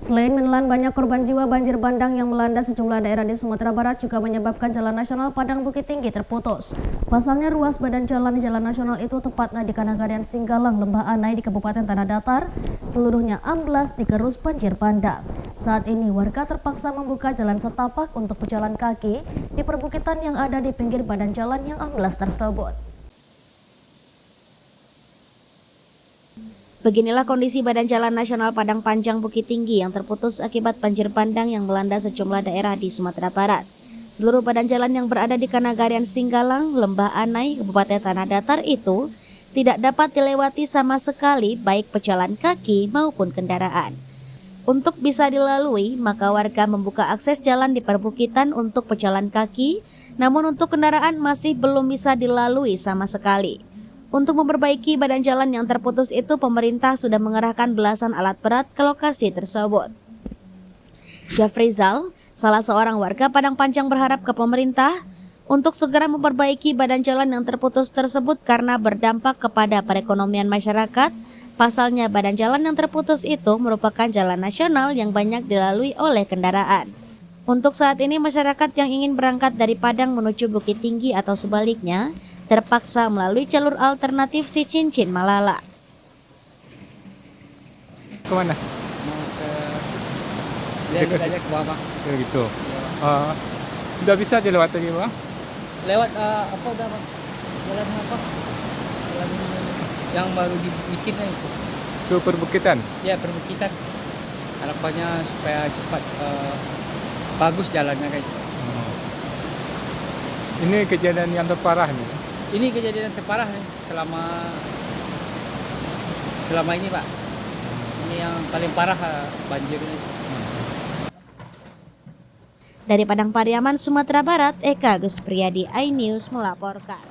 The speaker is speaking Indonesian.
Selain menelan banyak korban jiwa, banjir bandang yang melanda sejumlah daerah di Sumatera Barat juga menyebabkan Jalan Nasional Padang Bukit Tinggi terputus. Pasalnya ruas badan jalan di Jalan Nasional itu tepatnya di Kanagarian Singgalang, Lembah Anai di Kabupaten Tanah Datar, seluruhnya amblas digerus banjir bandang. Saat ini warga terpaksa membuka jalan setapak untuk pejalan kaki di perbukitan yang ada di pinggir badan jalan yang amblas tersebut. Beginilah kondisi Badan Jalan Nasional Padang Panjang Bukit Tinggi yang terputus akibat banjir bandang yang melanda sejumlah daerah di Sumatera Barat. Seluruh badan jalan yang berada di Kanagarian Singgalang, Lembah Anai, Kabupaten Tanah Datar itu tidak dapat dilewati sama sekali baik pejalan kaki maupun kendaraan. Untuk bisa dilalui, maka warga membuka akses jalan di perbukitan untuk pejalan kaki, namun untuk kendaraan masih belum bisa dilalui sama sekali. Untuk memperbaiki badan jalan yang terputus itu, pemerintah sudah mengerahkan belasan alat berat ke lokasi tersebut. Syafrizal, salah seorang warga Padang Panjang, berharap ke pemerintah untuk segera memperbaiki badan jalan yang terputus tersebut karena berdampak kepada perekonomian masyarakat. Pasalnya badan jalan yang terputus itu merupakan jalan nasional yang banyak dilalui oleh kendaraan. Untuk saat ini masyarakat yang ingin berangkat dari Padang menuju Bukit Tinggi atau sebaliknya terpaksa melalui jalur alternatif Si Cincin Malala. Kemana? Mau ke lihat aja ke bawah. Ya, gitu. Sudah bisa dilewati di bawah? Lewat apa udah Bang? Jalan apa? Jalan yang baru dibikinnya itu. Ke perbukitan? Ya, perbukitan. Harapannya supaya cepat bagus jalannya kayak gitu. Ini kejadian yang terparah nih. Ini kejadian terparah nih selama ini, Pak. Ini yang paling parah banjir ini. Dari Padang Pariaman, Sumatera Barat, Eka Gus Priyadi, iNews melaporkan.